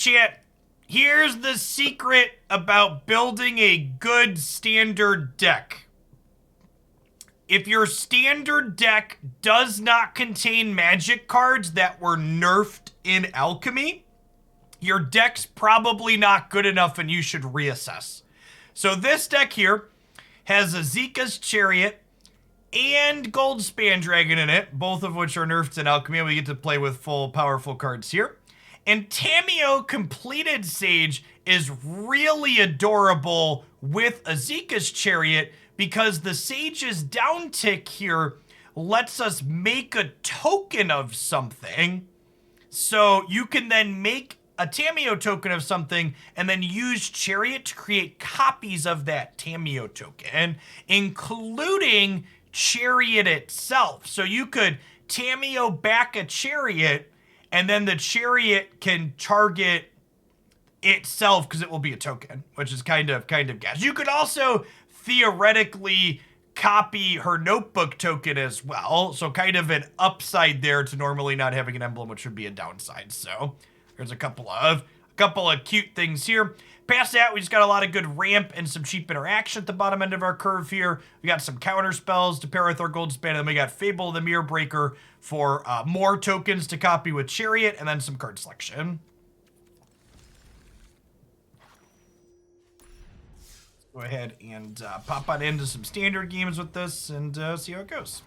Chat, here's the secret about building a good standard deck. If your standard deck does not contain magic cards that were nerfed in Alchemy, your deck's probably not good enough and you should reassess. So this deck here has Esika's Chariot and Goldspan Dragon in it, both of which are nerfed in Alchemy, and we get to play with full powerful cards here. And Tamiyo Compleated Sage is really adorable with Esika's Chariot because the Sage's downtick here lets us make a token of something. So you can then make a Tamiyo token of something and then use Chariot to create copies of that Tamiyo token, including Chariot itself. So you could Tamiyo back a Chariot and then the Chariot can target itself because it will be a token, which is kind of gas. You could also theoretically copy her notebook token as well. So kind of an upside there to normally not having an emblem, which would be a downside. So there's a couple of cute things here. Past that, we just got a lot of good ramp and some cheap interaction at the bottom end of our curve here. We got some counter spells to pair with our Goldspan, and then we got Fable the Mirror Breaker for more tokens to copy with Chariot, and then some card selection. Go ahead and pop on into some standard games with this and see how it goes.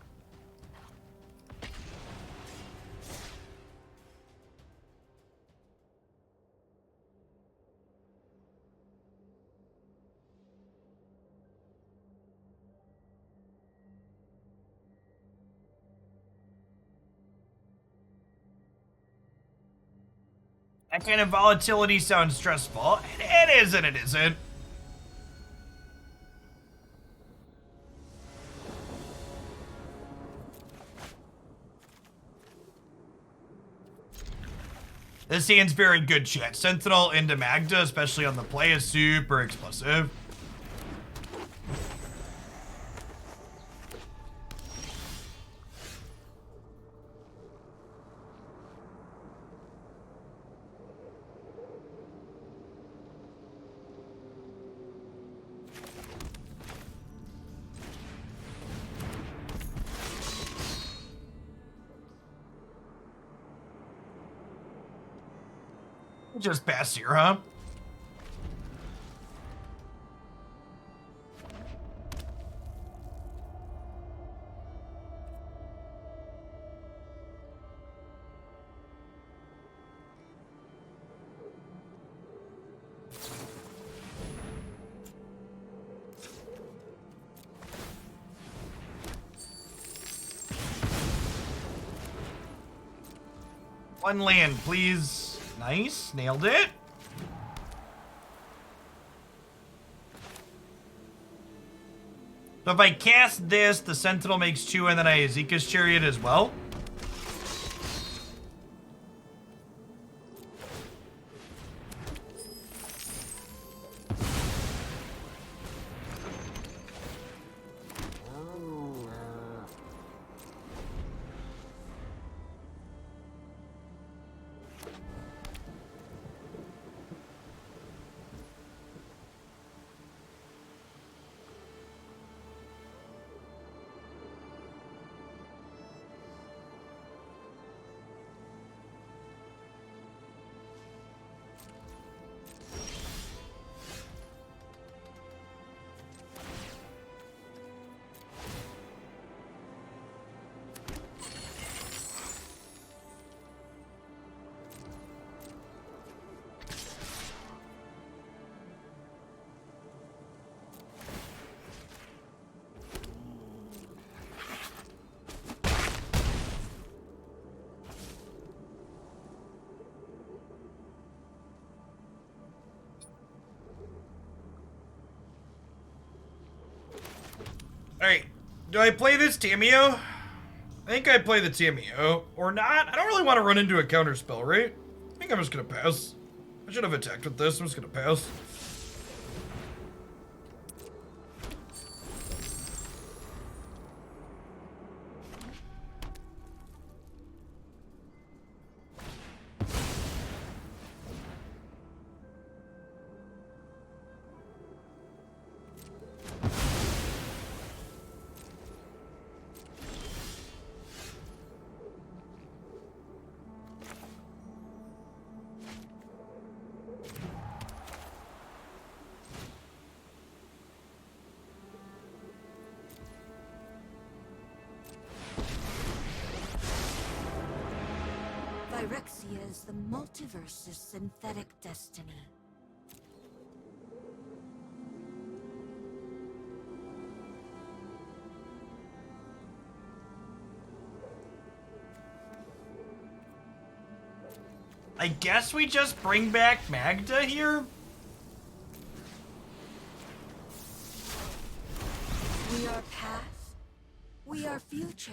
That kind of volatility sounds stressful. It is and it isn't. This hand's very good, chat. Sentinel into Magda, especially on the play, is super explosive. Just pass here, huh? One land, please. Nice, nailed it. So if I cast this, the Sentinel makes 2, and then I Esika's Chariot as well. Alright, do I play this Tamiyo? I think I play the Tamiyo. Or not? I don't really want to run into a counter spell, right? I think I'm just gonna pass. I should have attacked with this. I'm just gonna pass. Phyrexia is the multiverse's synthetic destiny. I guess we just bring back Magda here? We are past. We are future.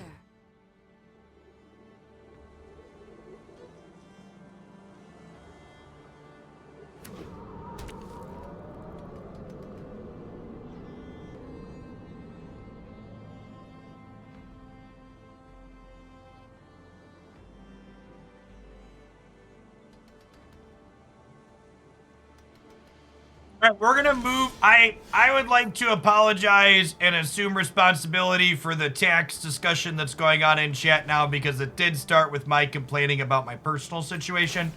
All right, we're gonna move. I would like to apologize and assume responsibility for the tax discussion that's going on in chat now, because it did start with my complaining about my personal situation.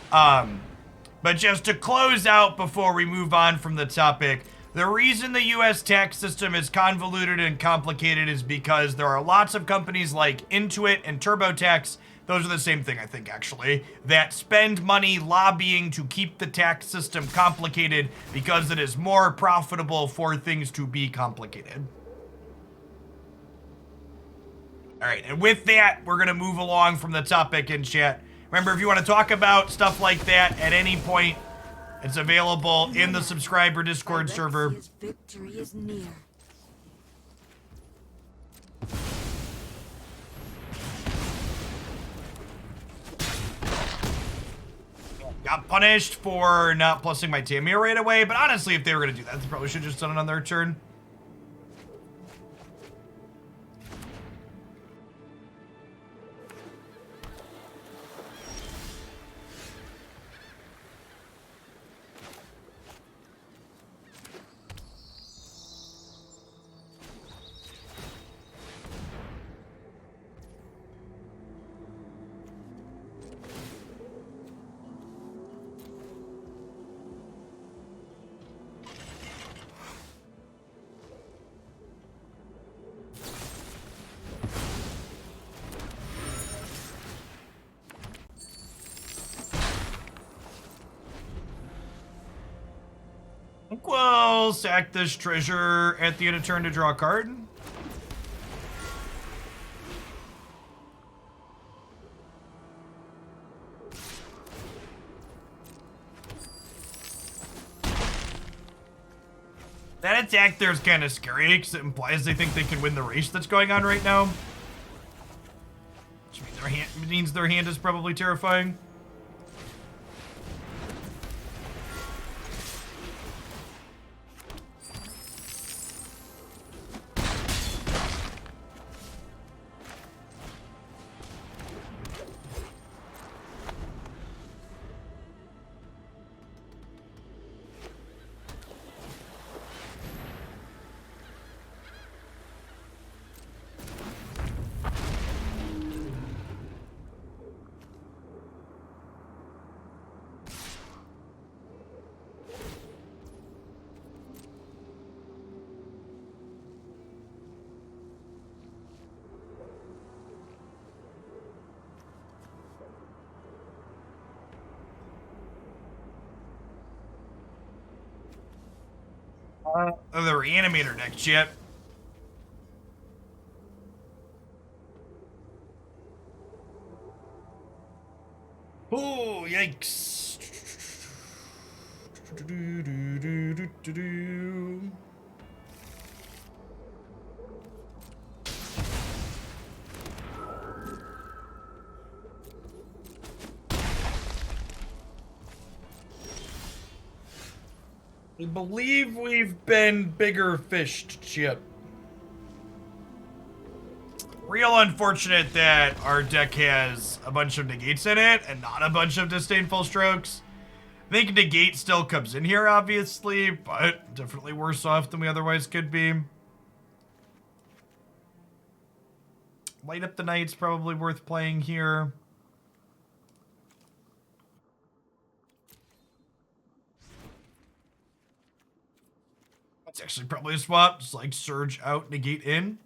But just to close out before we move on from the topic, the reason the US tax system is convoluted and complicated is because there are lots of companies like Intuit and TurboTax, those are the same thing I think actually, that spend money lobbying to keep the tax system complicated because it is more profitable for things to be complicated. All right, and with that, we're gonna move along from the topic in chat. Remember, if you want to talk about stuff like that at any point, it's available in the subscriber Discord server. Victory is near. Got punished for not plussing my Tamiyo right away, but honestly, if they were going to do that, they probably should have just done it on their turn. We'll sack this treasure at the end of turn to draw a card. That attack there is kind of scary because it implies they think they can win the race that's going on right now. Which means their hand is probably terrifying. The reanimator next yet. Oh, yikes. I believe we've been bigger fished, Chip. Real unfortunate that our deck has a bunch of negates in it and not a bunch of disdainful strokes. I think negate still comes in here, obviously, but definitely worse off than we otherwise could be. Light up the Night's probably worth playing here. That's actually probably a swap. Just like surge out, negate in.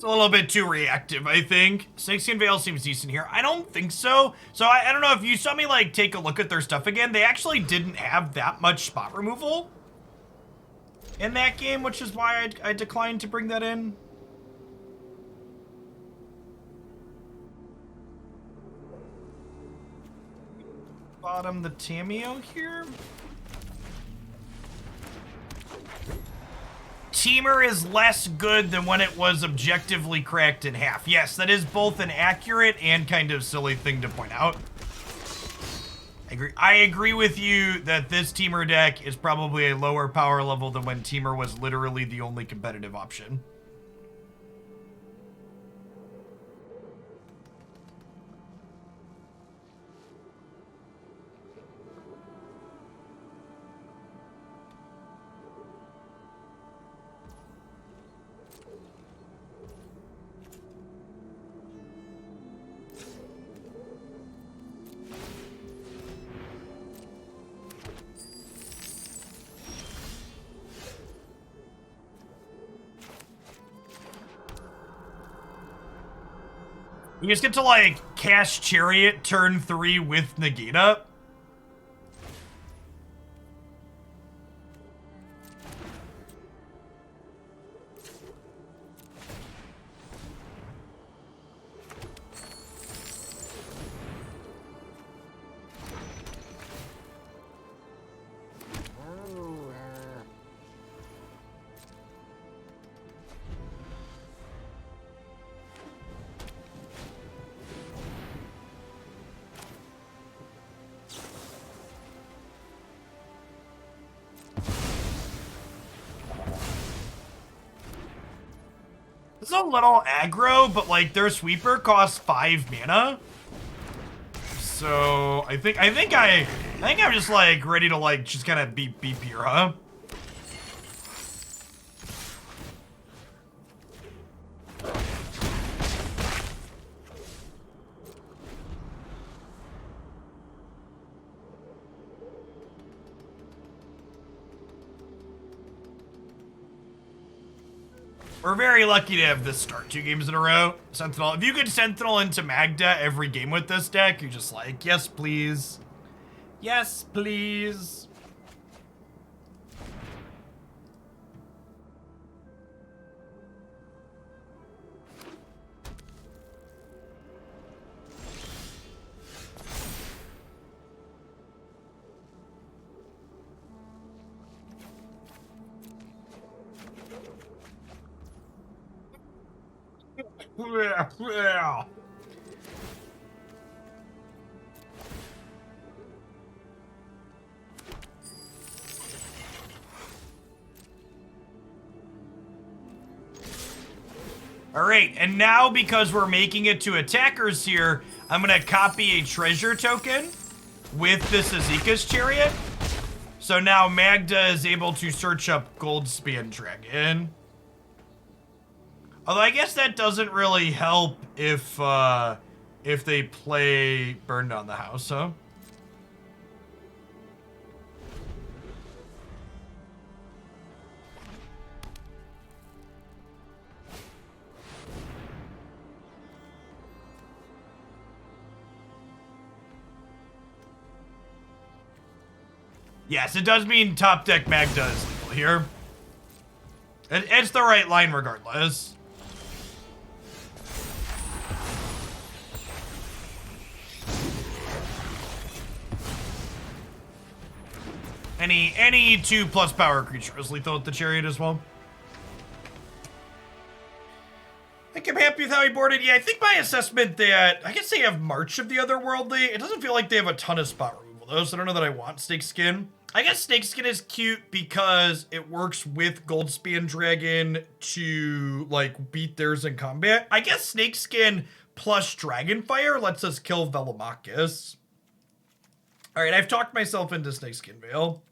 a little bit too reactive, I think. Snakeskin Veil seems decent here. I don't think so. So I don't know if you saw me like take a look at their stuff again. They actually didn't have that much spot removal in that game, which is why I declined to bring that in. Bottom the Tamiyo here. Teamer is less good than when it was objectively cracked in half. Yes, that is both an accurate and kind of silly thing to point out. I agree with you that this Teamer deck is probably a lower power level than when Teamer was literally the only competitive option. You just get to, like, cast Chariot turn 3 with Negate. It's a little aggro, but like their sweeper costs 5 mana. So I think I'm just like ready to like just kind of beat here, huh? We're very lucky to have this start 2 games in a row. Sentinel. If you could Sentinel into Magda every game with this deck, you're just like, yes, please. Yes, please. Yeah. All right, and now because we're making it to attackers here, I'm gonna copy a treasure token with this Esika's Chariot. So now Magda is able to search up Goldspan Dragon. Although I guess that doesn't really help if they play Burn Down the House, huh? Yes, it does mean top deck Magda is legal here. It's the right line regardless. Any 2+ power creature is lethal with the Chariot as well. I think I'm happy with how he boarded. Yeah, I think my assessment that, I guess they have March of the Otherworldly. It doesn't feel like they have a ton of spot removal though, so I don't know that I want Snakeskin. I guess Snakeskin is cute because it works with Goldspan Dragon to, like, beat theirs in combat. I guess Snakeskin plus Dragonfire lets us kill Velomachus. Alright, I've talked myself into Snakeskin Veil.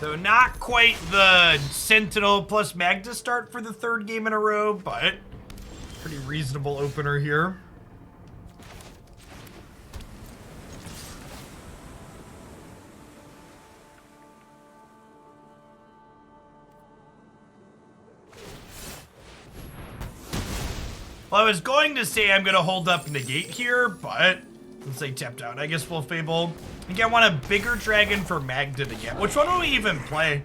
So not quite the Sentinel plus Magda start for the third game in a row, but pretty reasonable opener here. Well, I was going to say I'm going to hold up Negate here, but since they tapped out, I guess we'll Fable. I think I want a bigger dragon for Magda to get. Which one do we even play?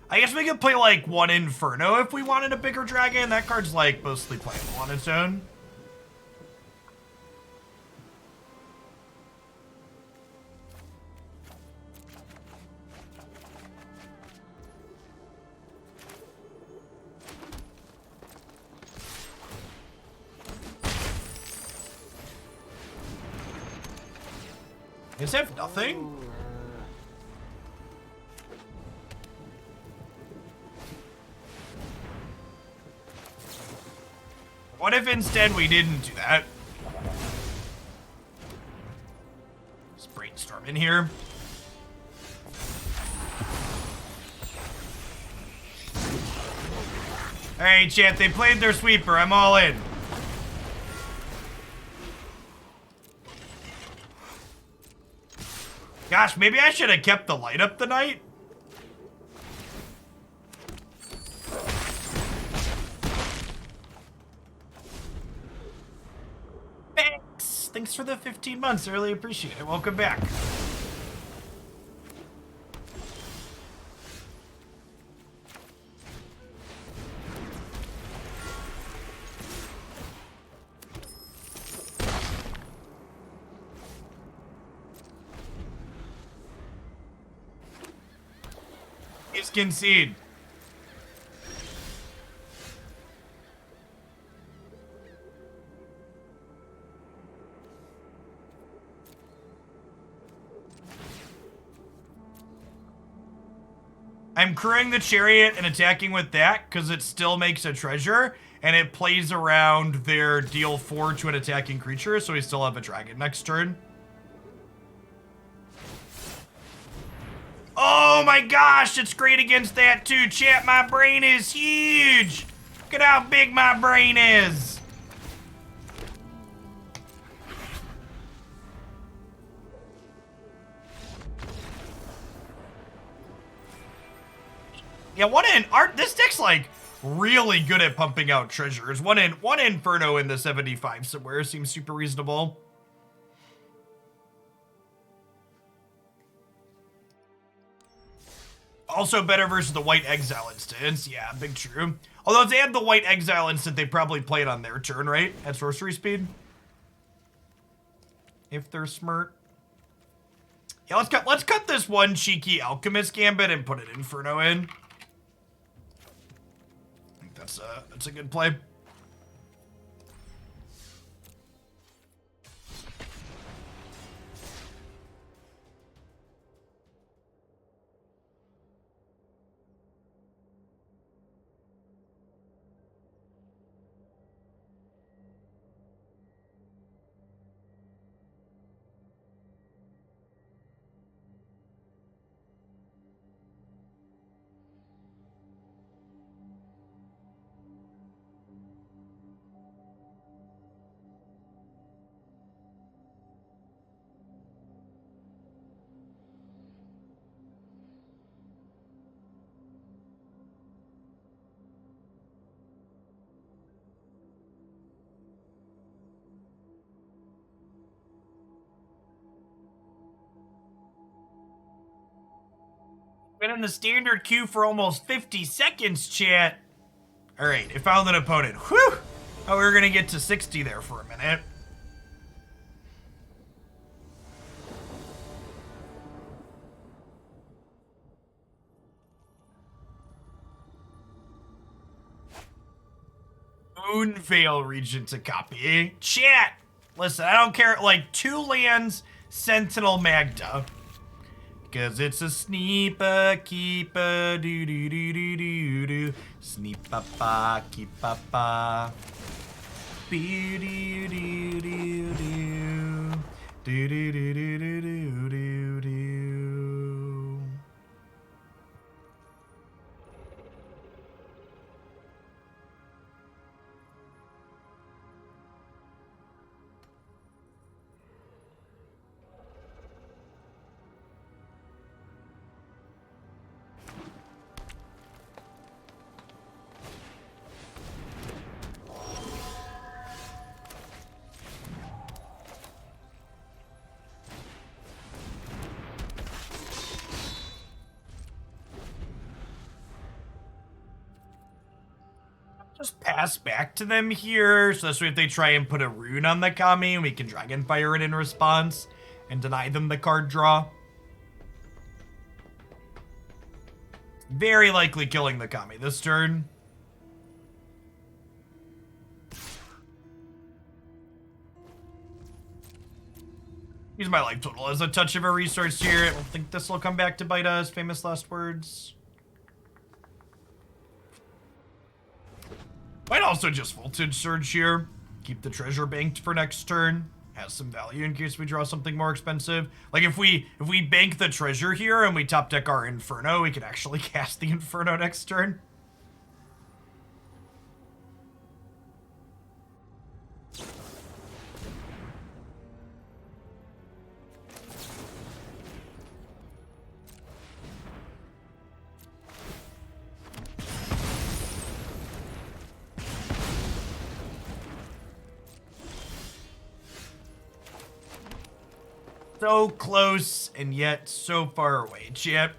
I guess we could play like one Inferno if we wanted a bigger dragon. That card's like mostly playable on its own. Does it have nothing? What if instead we didn't do that? Let's brainstorm in here. Alright, chat, they played their sweeper. I'm all in. Gosh, maybe I should have kept the light up tonight. Thanks. Thanks for the 15 months. I really appreciate it. Welcome back. Concede. I'm crewing the Chariot and attacking with that because it still makes a treasure and it plays around their deal 4 to an attacking creature, so we still have a dragon next turn. Oh my gosh, it's great against that too. Chat, my brain is huge. Look at how big my brain is. Yeah, this deck's like really good at pumping out treasures. One Inferno in the 75 somewhere seems super reasonable. Also better versus the White Exile instance. Yeah, big true. Although if they had the White Exile instant, they probably play it on their turn, right? At sorcery speed. If they're smart. Yeah, let's cut this one cheeky Alchemist Gambit and put an Inferno in. I think that's a good play. Been in the standard queue for almost 50 seconds, chat. All right, it found an opponent. Whew! Oh, we were gonna get to 60 there for a minute. Moon Vale region to copy. Chat! Listen, I don't care. Like, 2 lands, Sentinel Magda. Cause it's a sneepa keepa doo doo doo doo doo doo sneepa pa keepa pa doo doo doo doo doo doo doo doo doo doo doo doo. Just pass back to them here, so this way if they try and put a rune on the Kami, we can Dragonfire it in response and deny them the card draw. Very likely killing the Kami this turn. Use my life total as a touch of a resource here. I don't think this will come back to bite us. Famous last words. Might also just Voltage Surge here. Keep the treasure banked for next turn. Has some value in case we draw something more expensive. Like if we bank the treasure here and we top deck our Inferno, we can actually cast the Inferno next turn. So close, and yet so far away, Chip.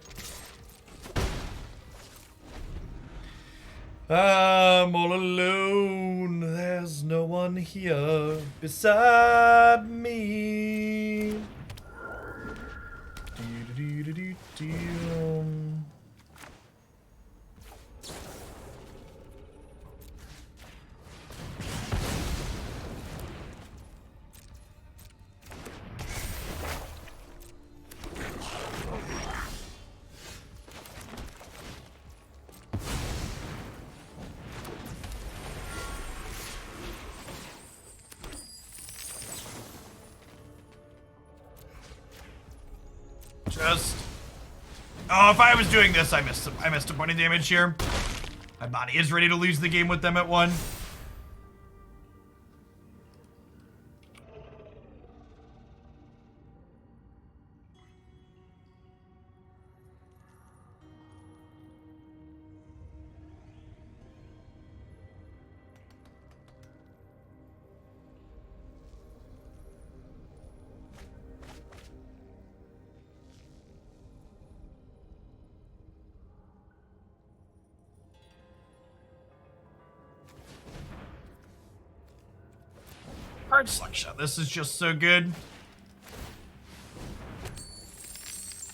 I'm all alone. There's no one here beside me. Oh, if I was doing this, I missed a point of damage here. My body is ready to lose the game with them at 1. Card selection. This is just so good.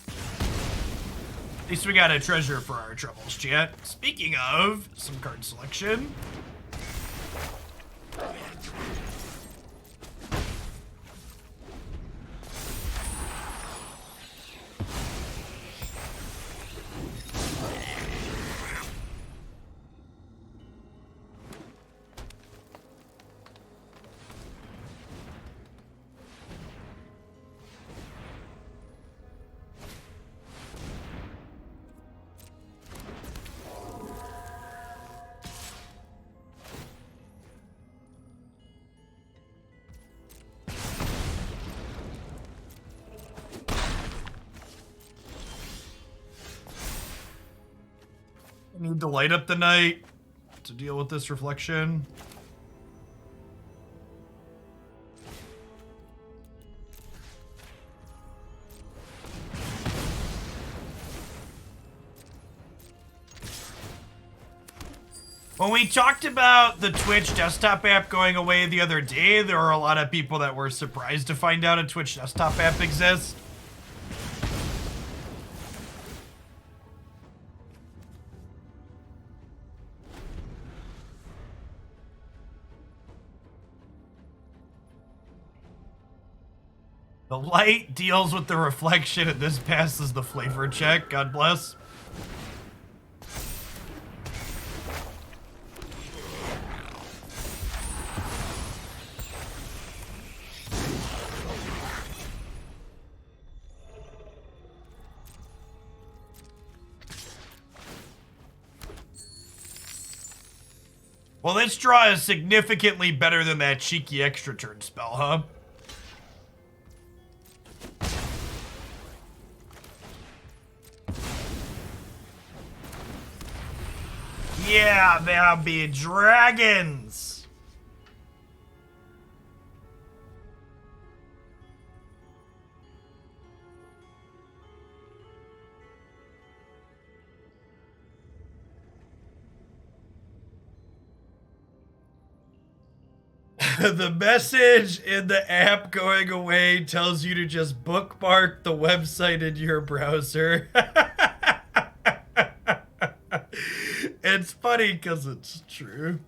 At least we got a treasure for our troubles, chat. Speaking of some card selection. Need to light up the night to deal with this reflection. When we talked about the Twitch desktop app going away the other day, there were a lot of people that were surprised to find out a Twitch desktop app exists. The light deals with the reflection, and this passes the flavor check. God bless. Well, this draw is significantly better than that cheeky extra turn spell, huh? Yeah, there'll be dragons. The message in the app going away tells you to just bookmark the website in your browser. It's funny because it's true.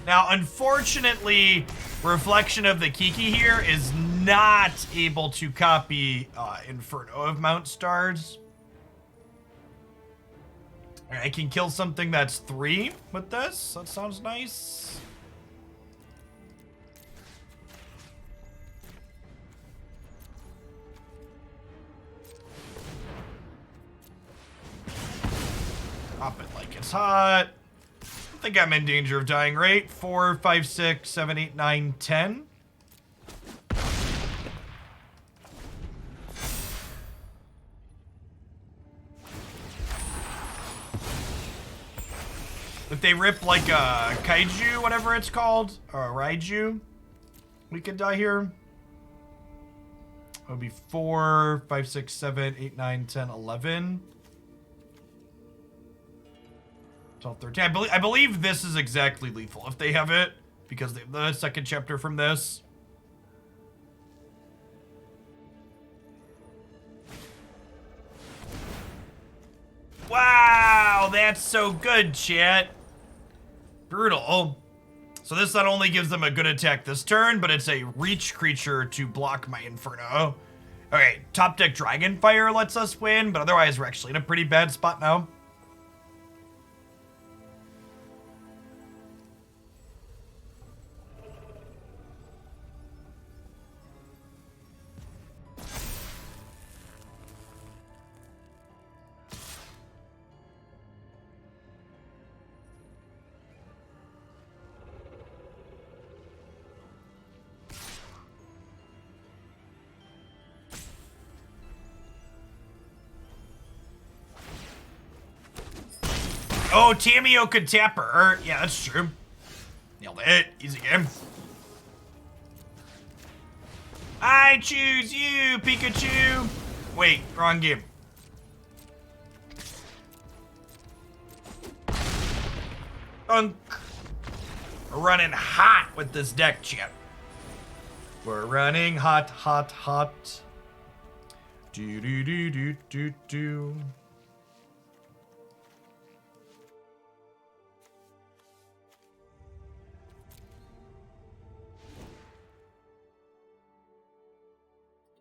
Now, unfortunately, Reflection of the Kiki here is not able to copy Inferno of Mount Stars. I can kill something that's 3 with this. That sounds nice. Drop it like it's hot. I think I'm in danger of dying, right? 4, 5, 6, 7, 8, 9, 10. If they rip like a kaiju, whatever it's called, or a raiju, we could die here. It would be 4, 5, 6, 7, 8, 9, 10, 11. 12, 13. I believe this is exactly lethal if they have it, because they have the second chapter from this. Wow, that's so good, chat. Brutal. So this not only gives them a good attack this turn, but it's a reach creature to block my Inferno. Okay, top deck Dragonfire lets us win, but otherwise we're actually in a pretty bad spot now. Oh, Tamiyo could tap her. Yeah, that's true. Nailed it. Easy game. I choose you, Pikachu. Wait, wrong game. Unk. We're running hot with this deck, chat. We're running hot, hot, hot. Do do do do do do.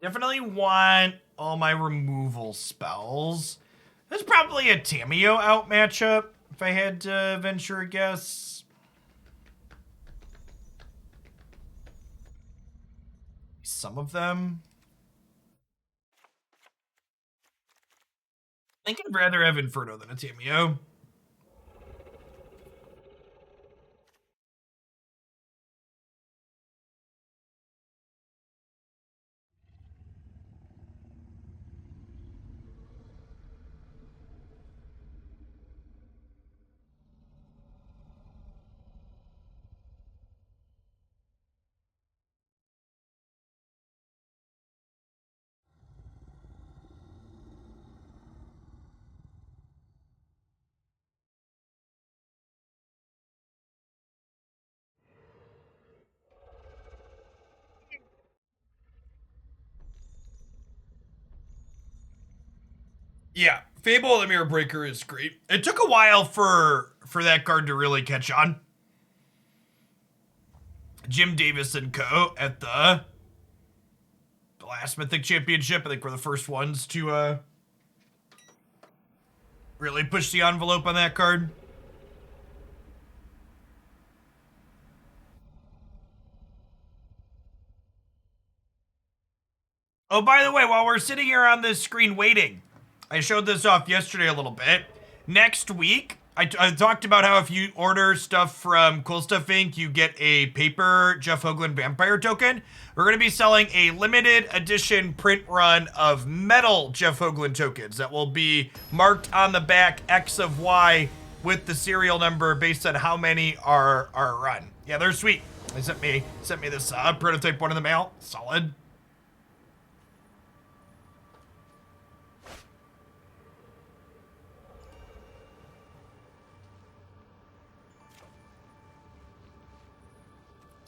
Definitely want all my removal spells. There's probably a Tamiyo out matchup, if I had to venture a guess. Some of them. I think I'd rather have Inferno than a Tamiyo. Yeah, Fable the Mirror Breaker is great. It took a while for that card to really catch on. Jim Davis and co. at the last Mythic Championship, I think we're the first ones to really push the envelope on that card. Oh, by the way, while we're sitting here on this screen waiting, I showed this off yesterday a little bit. Next week, I talked about how if you order stuff from Cool Stuff Inc., you get a paper Jeff Hoagland Vampire token. We're going to be selling a limited edition print run of metal Jeff Hoagland tokens that will be marked on the back X of Y with the serial number based on how many are run. Yeah, they're sweet. They sent me this prototype one in the mail. Solid.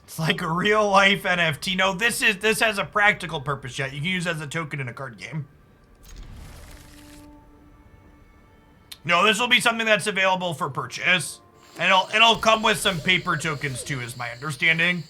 It's like a real life NFT. No, this has a practical purpose yet. You can use it as a token in a card game. No, this will be something that's available for purchase. And it'll come with some paper tokens too, is my understanding.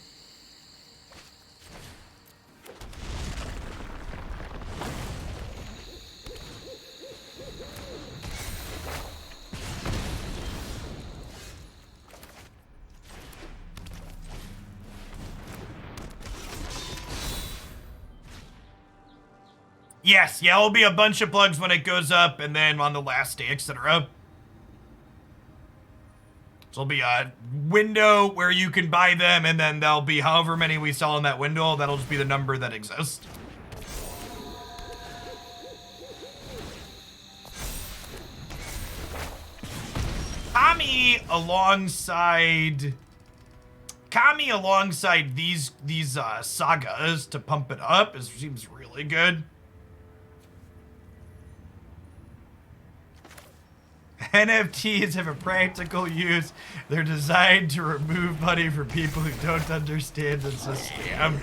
Yes, yeah, it'll be a bunch of plugs when it goes up, and then on the last day, etc. So it'll be a window where you can buy them, and then there'll be however many we sell in that window. That'll just be the number that exists. Kami alongside these sagas to pump it up seems really good. NFTs have a practical use. They're designed to remove money from people who don't understand it's a scam.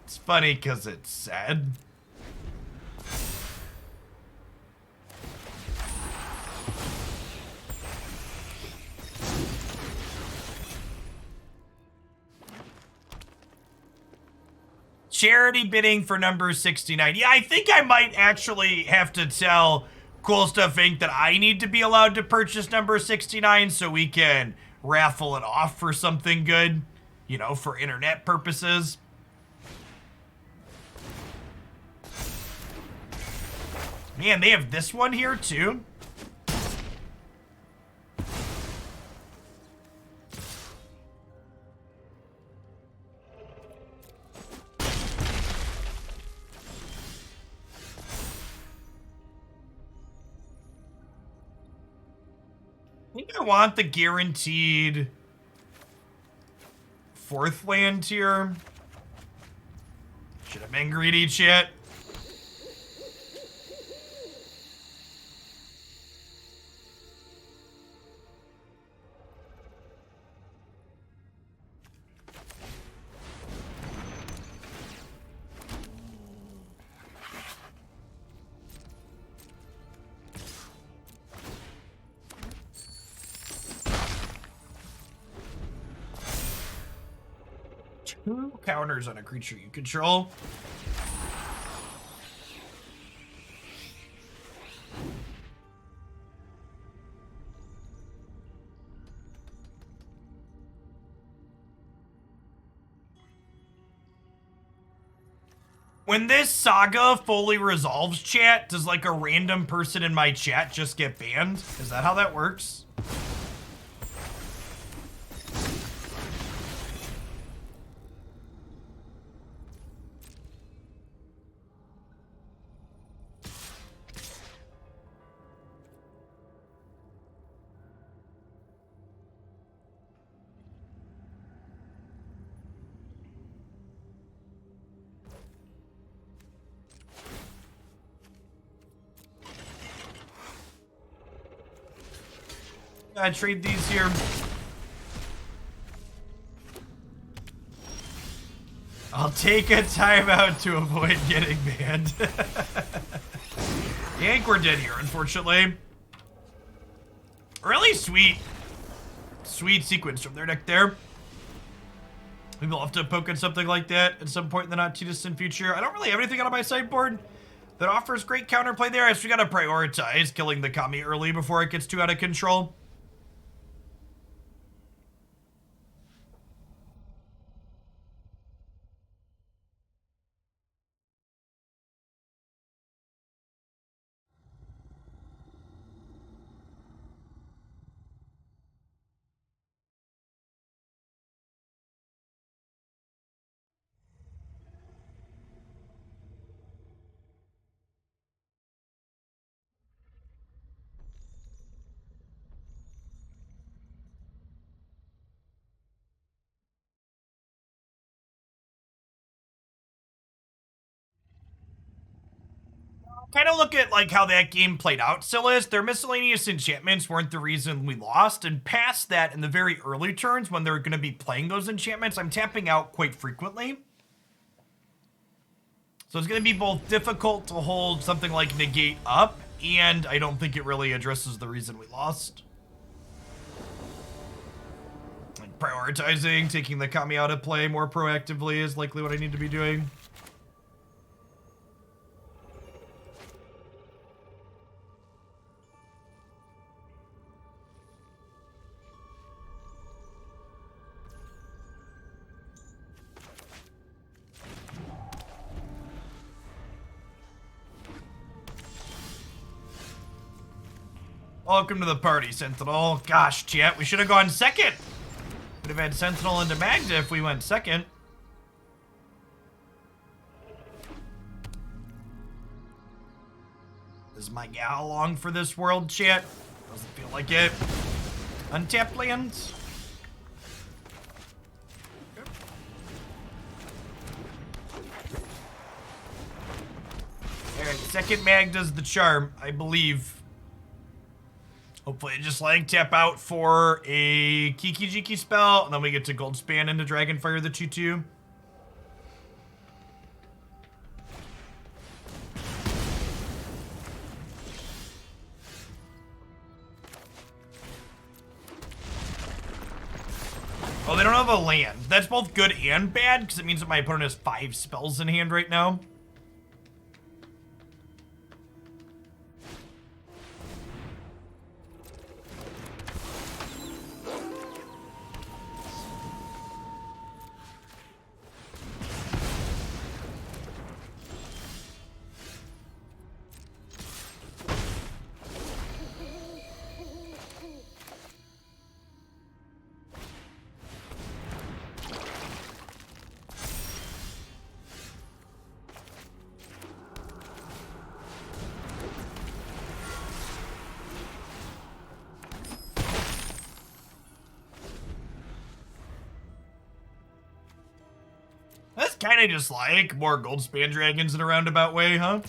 It's funny because it's sad. Charity bidding for number 69. Yeah, I think I might actually have to tell Cool Stuff Inc. that I need to be allowed to purchase number 69 so we can raffle it off for something good, you know, for internet purposes. Man, they have this one here too. I think I want the guaranteed 4th land here. Should have been greedy, chat. Counters on a creature you control. When this saga fully resolves, chat, does like a random person in my chat just get banned? Is that how that works? I trade these here. I'll take a timeout to avoid getting banned. I think we're dead here, unfortunately. Really sweet sequence from their deck there. Maybe we'll have to poke at something like that at some point in the not too distant future. I don't really have anything on my sideboard that offers great counterplay there. I just gotta prioritize killing the Kami early before it gets too out of control. Kind of look at like how that game played out, Silas. Their miscellaneous enchantments weren't the reason we lost, and past that, in the very early turns when they're going to be playing those enchantments, I'm tapping out quite frequently. So it's going to be both difficult to hold something like Negate up, and I don't think it really addresses the reason we lost. Like prioritizing, taking the Kami out of play more proactively is likely what I need to be doing. Welcome to the party, Sentinel. Gosh, chat, we should have gone second. Would have had Sentinel into Magda if we went second. Is my gal along for this world, chat? Doesn't feel like it. Untapped lands. Alright, second Magda's the charm, I believe. Hopefully just like tap out for a Kiki Jiki spell, and then we get to Goldspan into Dragonfire the 2/2. Oh, they don't have a land. That's both good and bad, because it means that my opponent has 5 spells in hand right now. That's kind of just like more Goldspan Dragons in a roundabout way, huh?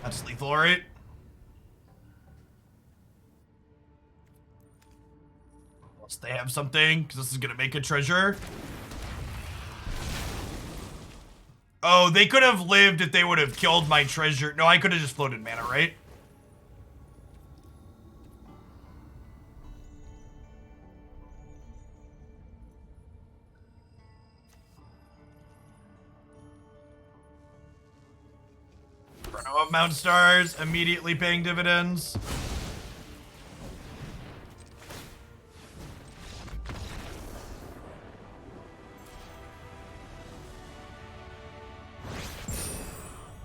That's lethal, right? Unless they have something, because this is going to make a treasure. Oh, they could have lived if they would have killed my treasure. No, I could have just floated mana, right? Inferno of Mount Stars, immediately paying dividends.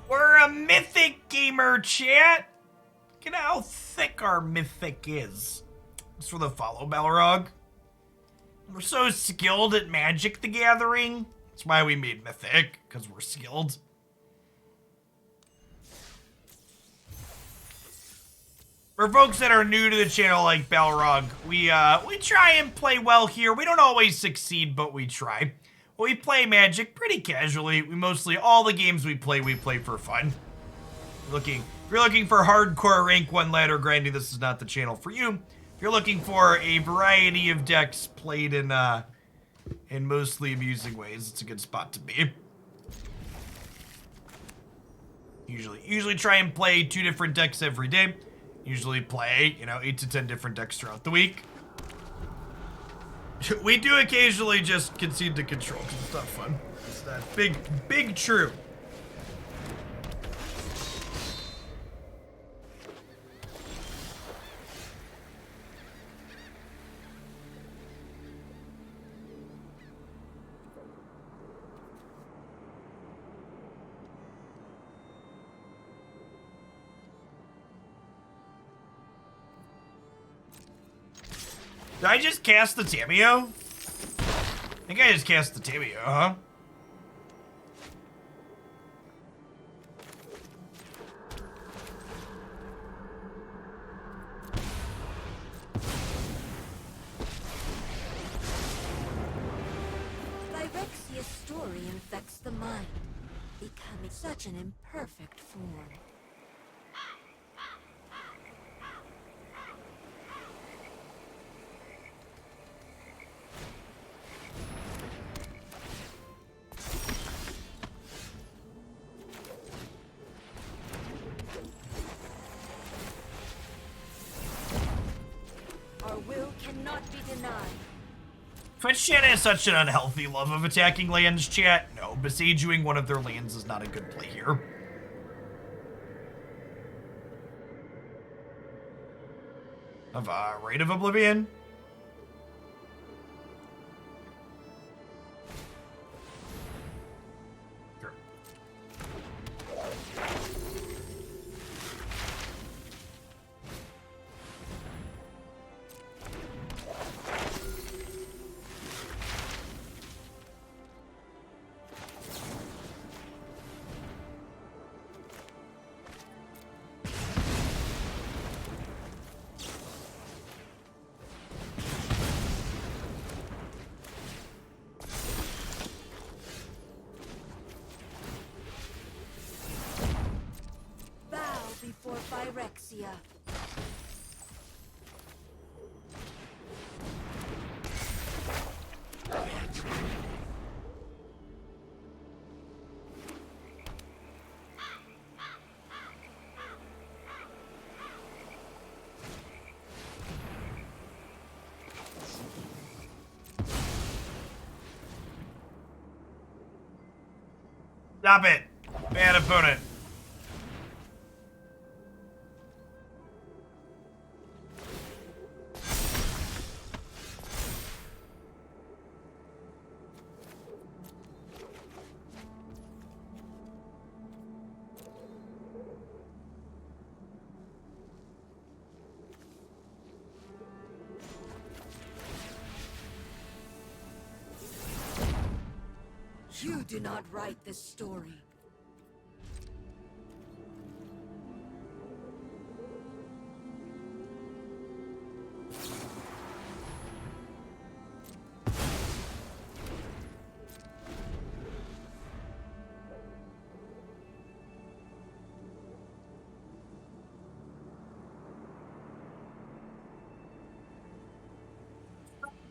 We're a mythic gamer, chat. Look at how thick our mythic is. It's for the follow, Balrog. We're so skilled at Magic the Gathering. That's why we made mythic, because we're skilled. For folks that are new to the channel like Balrog, we try and play well here. We don't always succeed, but we try. We play Magic pretty casually. We mostly, all the games we play for fun. If you're looking for hardcore rank 1 ladder grinding, this is not the channel for you. If you're looking for a variety of decks played in mostly amusing ways, it's a good spot to be. Usually try and play 2 different decks every day. Usually play, 8 to 10 different decks throughout the week. We do occasionally just concede to control because it's not fun. It's that big true. Did I just cast the Tamiyo? think I just cast the Tamiyo, huh? Phyrexia's story infects the mind, becoming such an imperfect form. Our will cannot be denied. Twitch chat has such an unhealthy love of attacking lands, chat. No, besiegeing one of their lands is not a good play here. Of Rite of Oblivion. Sure. Bow before Phyrexia. Stop it. Bad opponent. You do not write this story.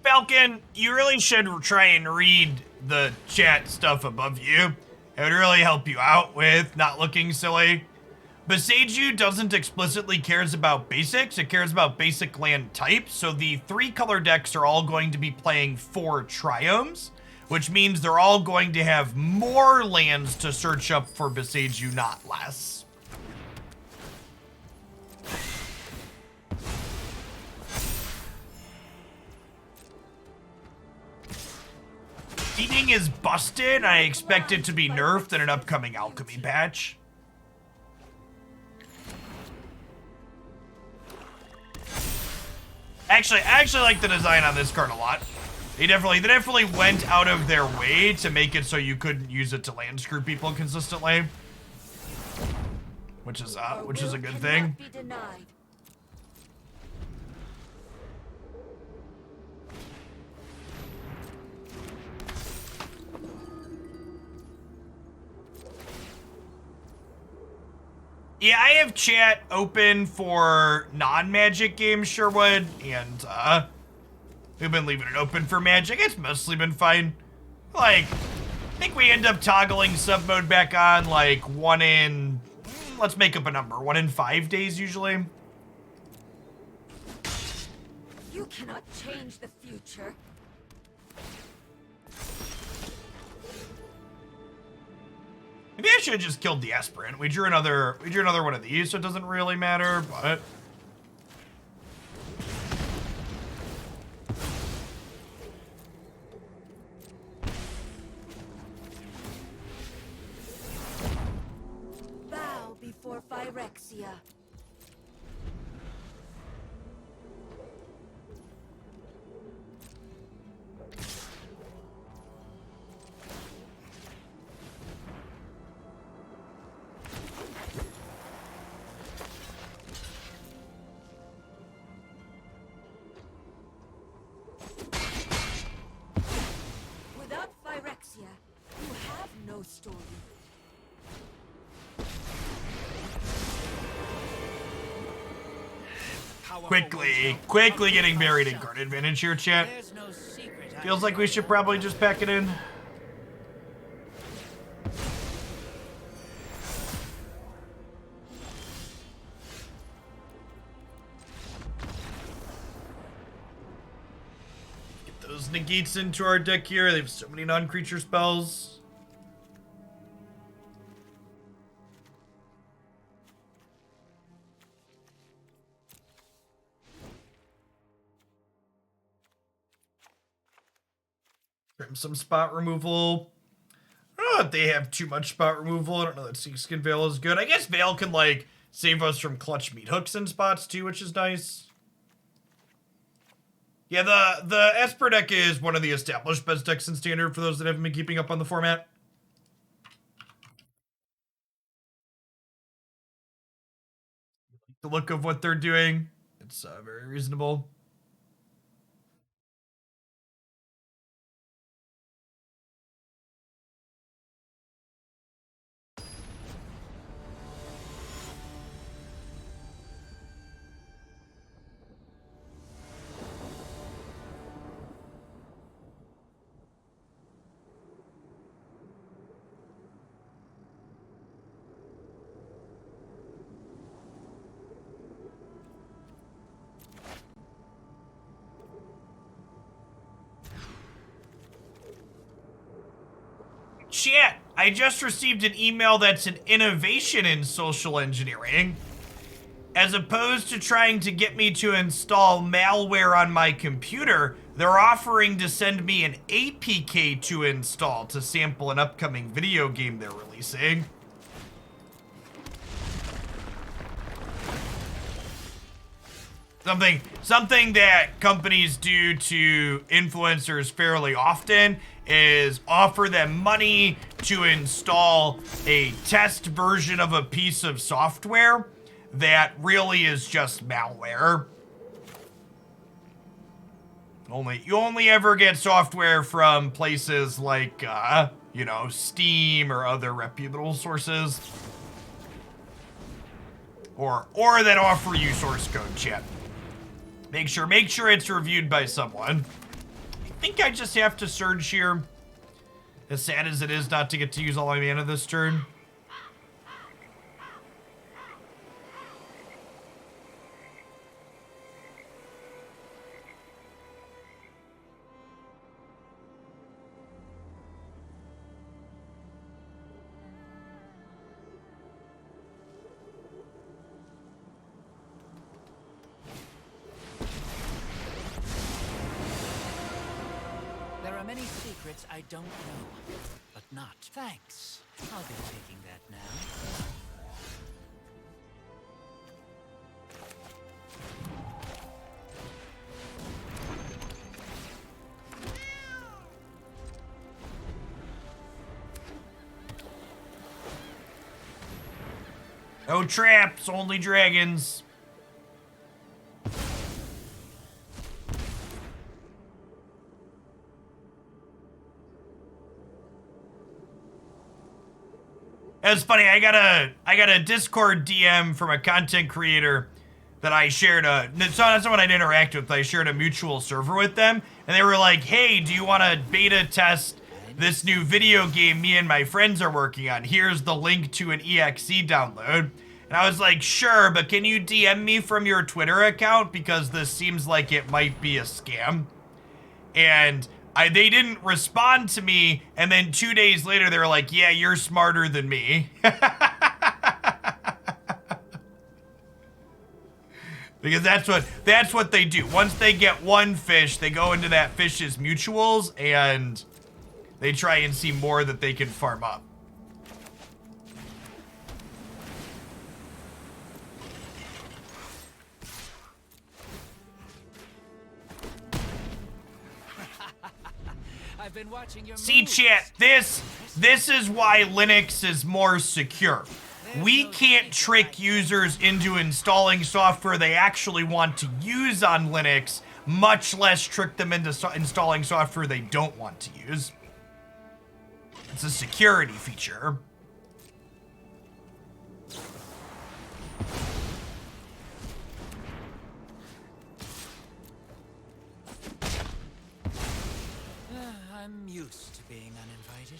Falcon, you really should try and read the chat stuff above you. It would really help you out with not looking silly. Boseiju doesn't explicitly cares about basics, it cares about basic land types, so the 3-color decks are all going to be playing 4 triomes, which means they're all going to have more lands to search up for Boseiju, not less. Seeding is busted. I expect it to be nerfed in an upcoming alchemy patch. Actually, I actually like the design on this card a lot. They definitely went out of their way to make it so you couldn't use it to land screw people consistently, which is a good thing. Yeah, I have chat open for non-Magic games, Sherwood, and we've been leaving it open for Magic. It's mostly been fine. Like, I think we end up toggling sub mode back on like let's make up a number, 1 in 5 days usually. You cannot change the future. Maybe I should have just killed the Aspirant. We drew another one of these, so it doesn't really matter, but Bow before Phyrexia. story. Quickly getting buried in card advantage here, chat. Feels like we should probably just pack it in. Get those negates into our deck here. They have so many non-creature spells. Trim some spot removal. I don't know if they have too much spot removal. I don't know that Snakeskin Veil is good. I guess Veil can, like, save us from clutch meat hooks in spots, too, which is nice. Yeah, the Esper deck is one of the established best decks in Standard for those that haven't been keeping up on the format. The look of what they're doing, it's very reasonable. Chat, I just received an email that's an innovation in social engineering. As opposed to trying to get me to install malware on my computer, they're offering to send me an APK to install to sample an upcoming video game they're releasing. Something that companies do to influencers fairly often is offer them money to install a test version of a piece of software that really is just malware. You only ever get software from places like, you know, Steam or other reputable sources. Or that offer you source code, chat. Make sure it's reviewed by someone. I think I just have to surge here. As sad as it is not to get to use all my mana this turn. Many secrets I don't know, but not. Thanks. I'll be taking that now. No traps, only dragons. It's funny, I got a Discord DM from a content creator that I shared it's not someone I'd interact with, but I shared a mutual server with them, and they were like, hey, do you want to beta test this new video game me and my friends are working on? Here's the link to an EXE download. And I was like, sure, but can you DM me from your Twitter account? Because this seems like it might be a scam. And they didn't respond to me, and then 2 days later, they were like, yeah, you're smarter than me. Because that's what they do. Once they get one fish, they go into that fish's mutuals, and they try and see more that they can farm up. I've been watching your See, moves. chat, this is why Linux is more secure. We can't trick users into installing software they actually want to use on Linux, much less trick them into installing software they don't want to use. It's a security feature. I'm used to being uninvited.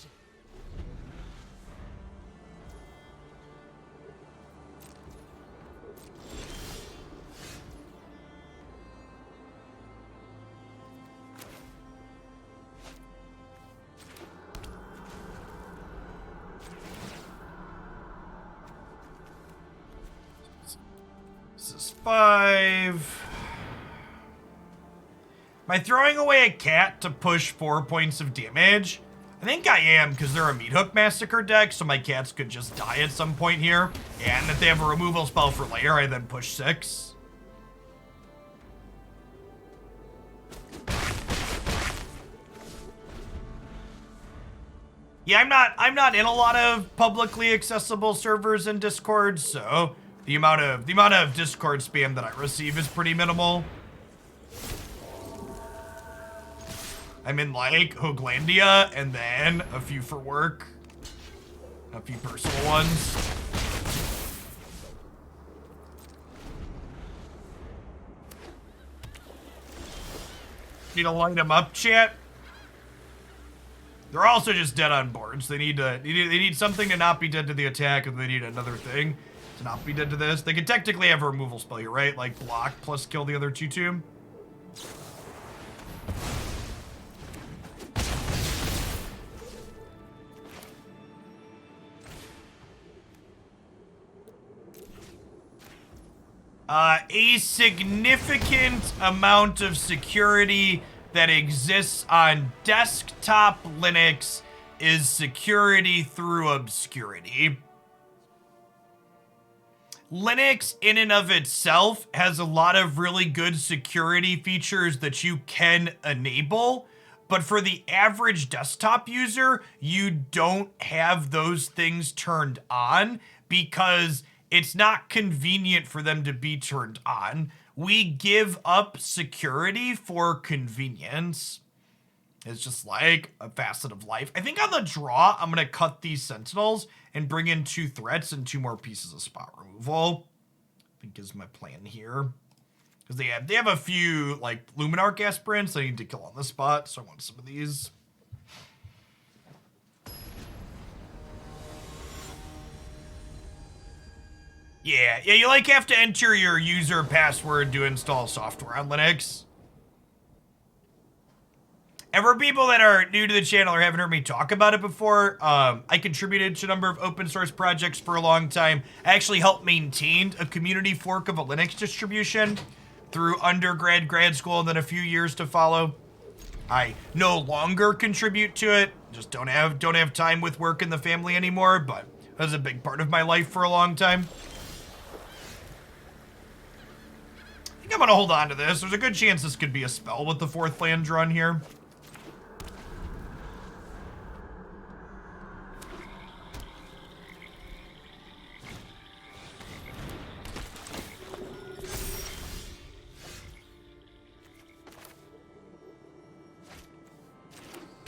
This is 5. Am I throwing away a cat to push 4 points of damage? I think I am, because they're a Meat Hook Massacre deck, so my cats could just die at some point here. And if they have a removal spell for Lair, I then push 6. Yeah, I'm not in a lot of publicly accessible servers in Discord, so the amount of Discord spam that I receive is pretty minimal. I'm in like Hooglandia and then a few for work, a few personal ones. Need to line them up, chat. They're also just dead on boards. They need something to not be dead to the attack, and they need another thing to not be dead to this. They can technically have a removal spell here, right? Like block plus kill the other 2/2. A significant amount of security that exists on desktop Linux is security through obscurity. Linux in and of itself has a lot of really good security features that you can enable, but for the average desktop user, you don't have those things turned on because it's not convenient for them to be turned on. We give up security for convenience. It's just like a facet of life. I think on the draw, I'm going to cut these Sentinels and bring in 2 threats and 2 more pieces of spot removal. I think is my plan here. Because they have a few like Luminarch aspirants I need to kill on the spot, so I want some of these. Yeah, you like have to enter your user password to install software on Linux. And for people that are new to the channel or haven't heard me talk about it before, I contributed to a number of open source projects for a long time. I actually helped maintain a community fork of a Linux distribution through undergrad, grad school, and then a few years to follow. I no longer contribute to it. Just don't have time with work and the family anymore, but it was a big part of my life for a long time. I think I'm gonna hold on to this. There's a good chance this could be a spell with the 4th land drawn here.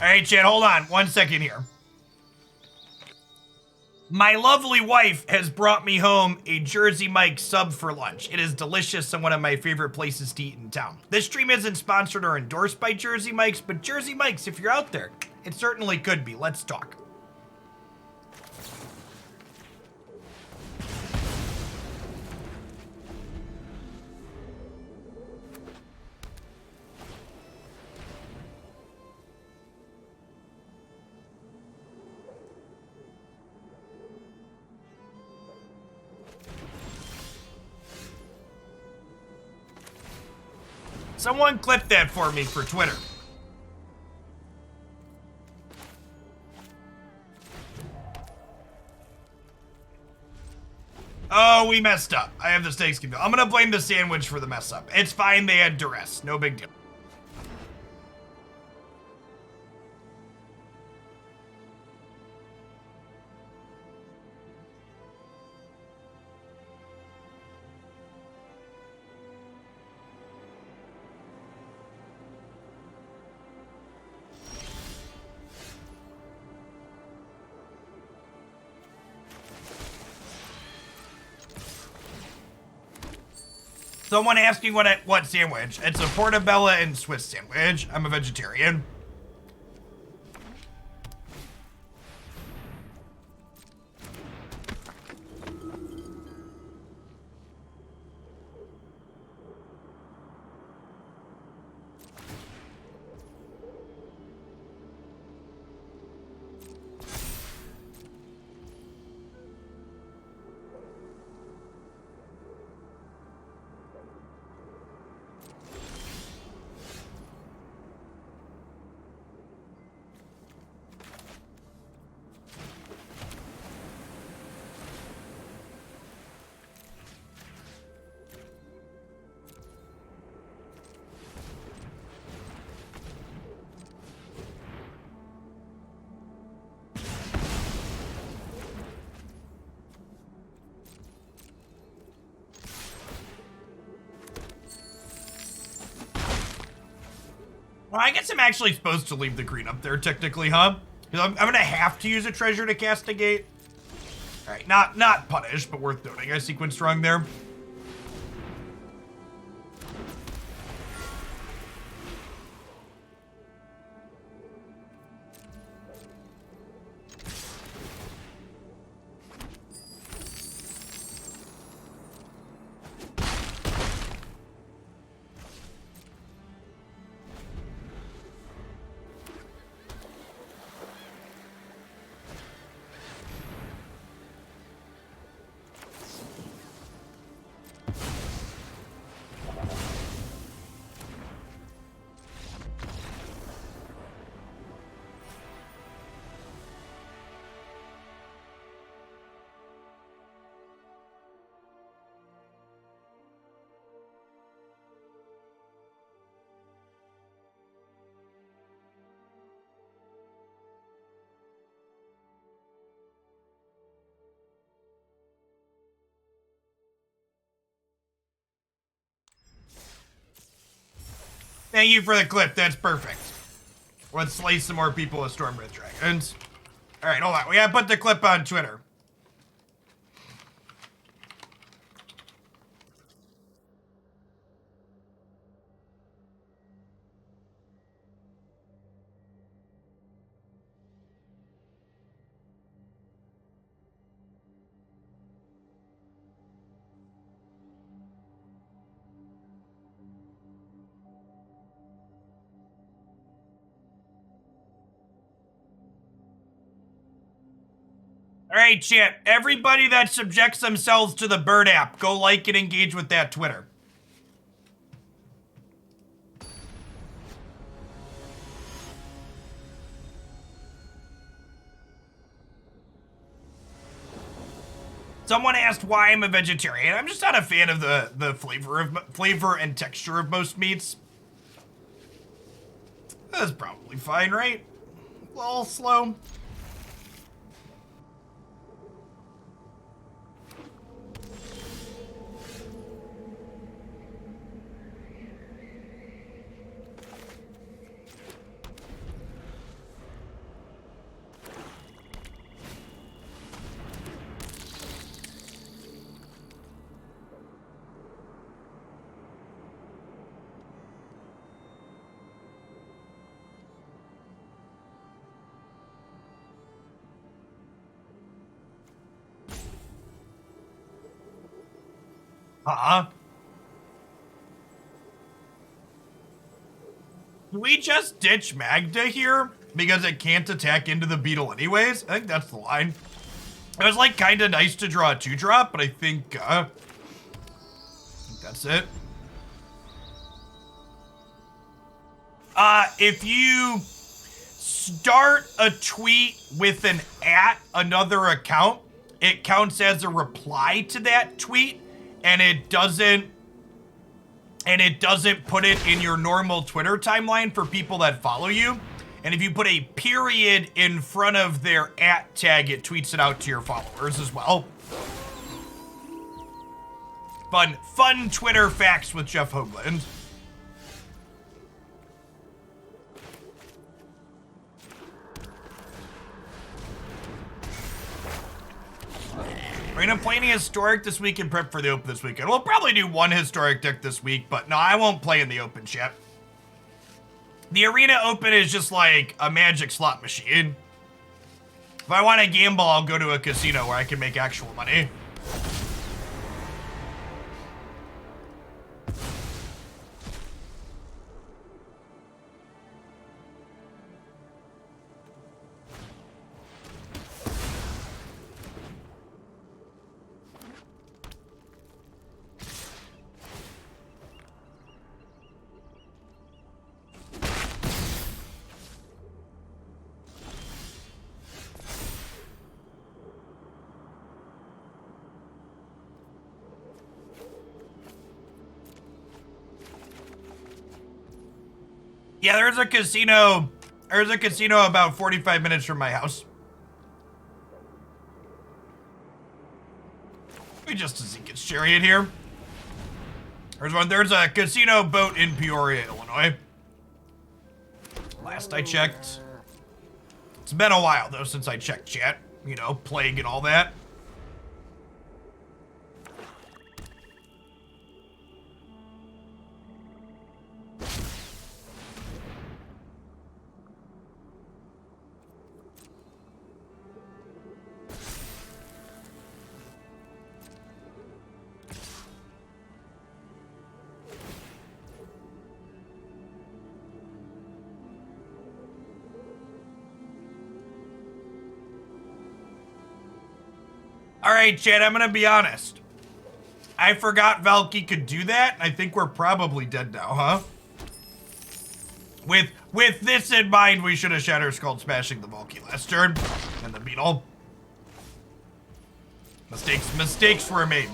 All right, chat, hold on 1 second here. My lovely wife has brought me home a Jersey Mike's sub for lunch. It is delicious and one of my favorite places to eat in town. This stream isn't sponsored or endorsed by Jersey Mike's, but Jersey Mike's, if you're out there, it certainly could be. Let's talk. Someone clip that for me for Twitter. Oh, we messed up. I have the Snakeskin Veil. I'm gonna blame the sandwich for the mess up. It's fine, they had duress. No big deal. Someone asking what sandwich. It's a portobello and Swiss sandwich. I'm a vegetarian. Well, I guess I'm actually supposed to leave the green up there, technically, huh? Because I'm gonna have to use a treasure to cast Negate. All right, not punish, but worth noting. I sequenced wrong there. Thank you for the clip. That's perfect. Let's slay some more people with Stormbreath Dragons. All right, hold on. We gotta put the clip on Twitter. All right, chat. Everybody that subjects themselves to the Bird app, go like and engage with that Twitter. Someone asked why I'm a vegetarian. I'm just not a fan of the flavor and texture of most meats. That's probably fine, right? A little slow. Do we just ditch Magda here? Because it can't attack into the beetle anyways? I think that's the line. It was like kind of nice to draw a 2-drop, but I think that's it. If you start a tweet with an @ account, it counts as a reply to that tweet, and it doesn't put it in your normal Twitter timeline for people that follow you. And if you put a period in front of their @ tag, it tweets it out to your followers as well. Fun Twitter facts with Jeff Hoagland. We're gonna play any historic this week and prep for the open this weekend. We'll probably do one historic deck this week, but no, I won't play in the open chat. The arena open is just like a magic slot machine. If I want to gamble, I'll go to a casino where I can make actual money. Yeah, there's a casino. There's a casino about 45 minutes from my house. We just to see its Chariot here. There's one. There's a casino boat in Peoria, Illinois. Last I checked. It's been a while though since I checked chat. You know, plague and all that. All right, Chad, I'm gonna be honest. I forgot Valky could do that. I think we're probably dead now, huh? With this in mind, we should have Shatterskull Smashing the Valky last turn and the Beetle. Mistakes were made.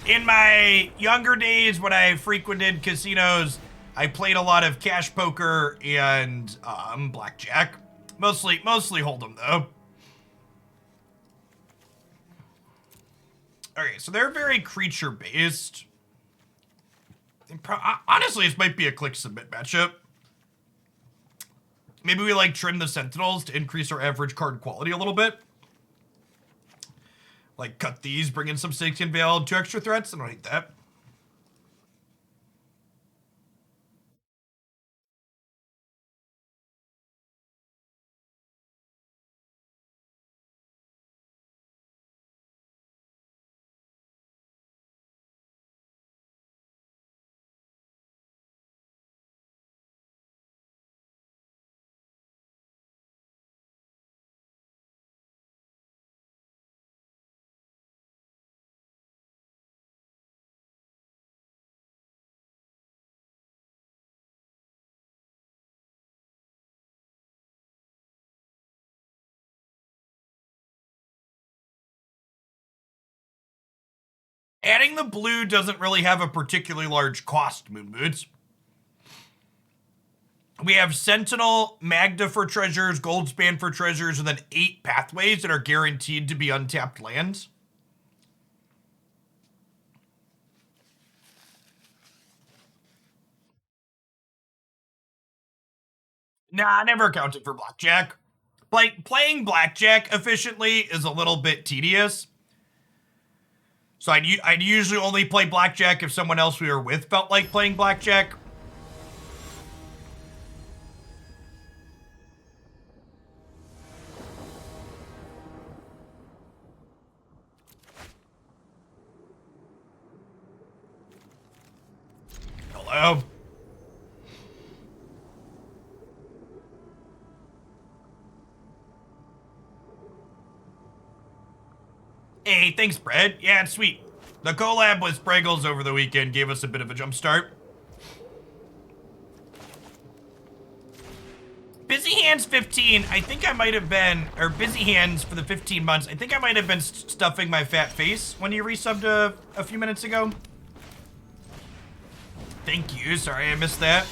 In my younger days, when I frequented casinos, I played a lot of cash poker and blackjack. Mostly Hold'em though. Okay, so they're very creature based. Honestly, this might be a click submit matchup. Maybe we like trim the Sentinels to increase our average card quality a little bit. Like cut these, bring in some Snakeskin Veil, 2 extra threats. I don't hate that. Adding the blue doesn't really have a particularly large cost, Moon Boots. We have Sentinel, Magda for treasures, Goldspan for treasures, and then 8 pathways that are guaranteed to be untapped lands. Nah, I never accounted for blackjack. Like, playing blackjack efficiently is a little bit tedious. So I'd usually only play blackjack if someone else we were with felt like playing blackjack. Hello? Hey, thanks, Brad. Yeah, it's sweet. The collab with Spraggles over the weekend gave us a bit of a jump start. Busy Hands 15, I think I might have been, or Busy Hands for the 15 months, I think I might have been stuffing my fat face when you resubbed a few minutes ago. Thank you, sorry I missed that.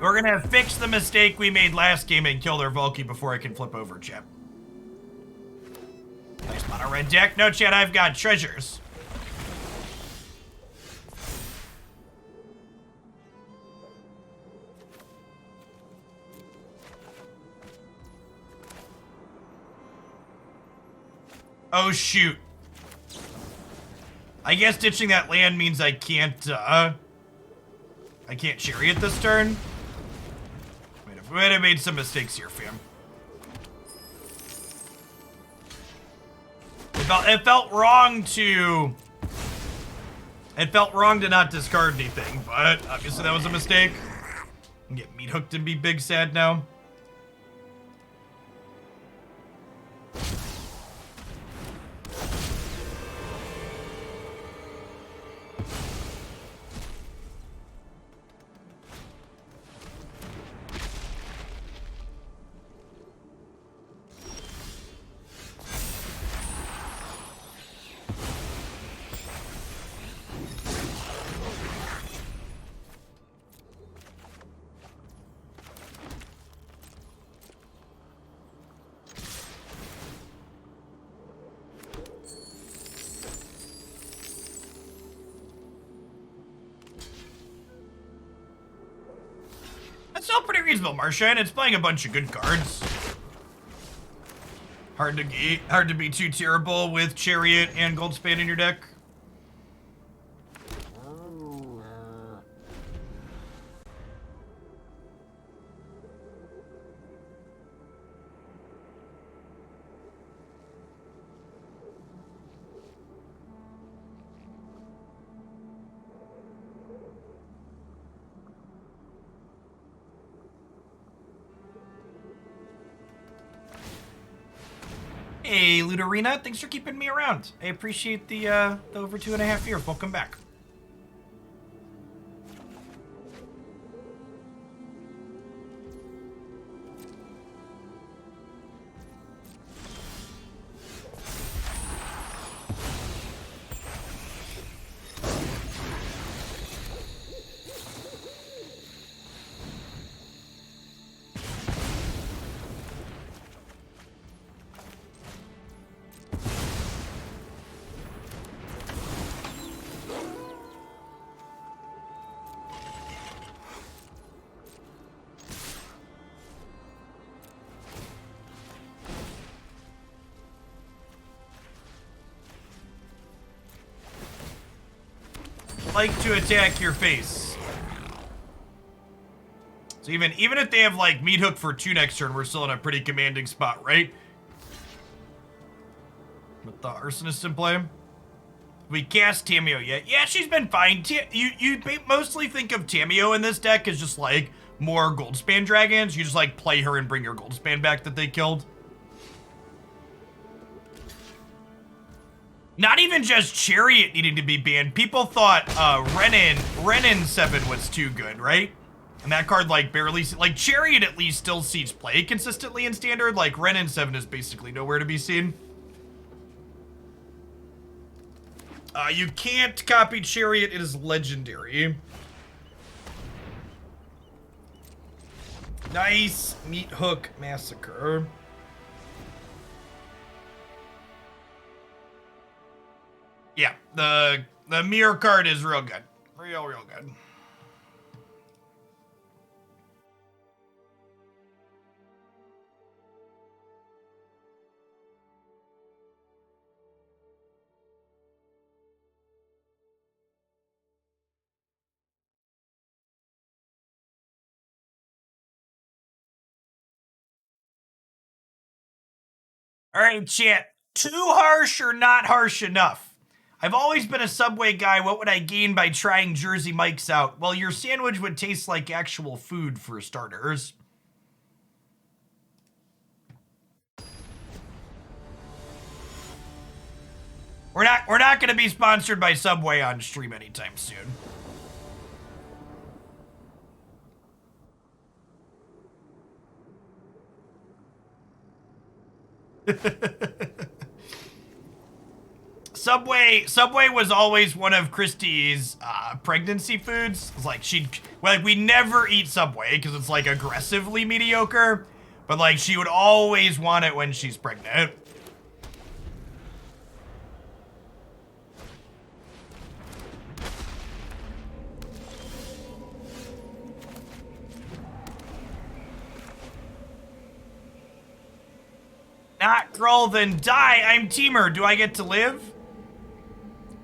We're gonna fix the mistake we made last game and kill their Valky before I can flip over, chat. Nice mono red deck. No, chat, I've got treasures. Oh, shoot. I guess ditching that land means I can't Chariot this turn. We might have made some mistakes here, fam. It felt wrong to not discard anything, but obviously that was a mistake. And get meat hooked and be big sad now. That's still pretty reasonable, Marcia, and it's playing a bunch of good cards. Hard to be too terrible with Chariot and Goldspan in your deck. Hey, Ludarina, thanks for keeping me around. I appreciate the over 2.5 years. Welcome back. Like to attack your face. So even if they have like meat hook for 2 next turn, we're still in a pretty commanding spot, right? With the Arsonist in play. We cast Tamiyo yet? Yeah, she's been fine. You mostly think of Tamiyo in this deck as just like more Goldspan Dragons. You just like play her and bring your Goldspan back that they killed. Not even just Chariot needing to be banned. People thought Renin 7 was too good, right? And that card like barely, like Chariot at least still sees play consistently in Standard. Like Renin 7 is basically nowhere to be seen. You can't copy Chariot, it is legendary. Nice meat hook massacre. Yeah, the mirror card is real good. Real good. All right, chat. Too harsh or not harsh enough? I've always been a Subway guy. What would I gain by trying Jersey Mike's out? Well, your sandwich would taste like actual food for starters. We're not going to be sponsored by Subway on stream anytime soon. Subway was always one of Christie's pregnancy foods. It's like we never eat Subway because it's like aggressively mediocre, but like she would always want it when she's pregnant. Not Grull, then die. I'm Teamer. Do I get to live?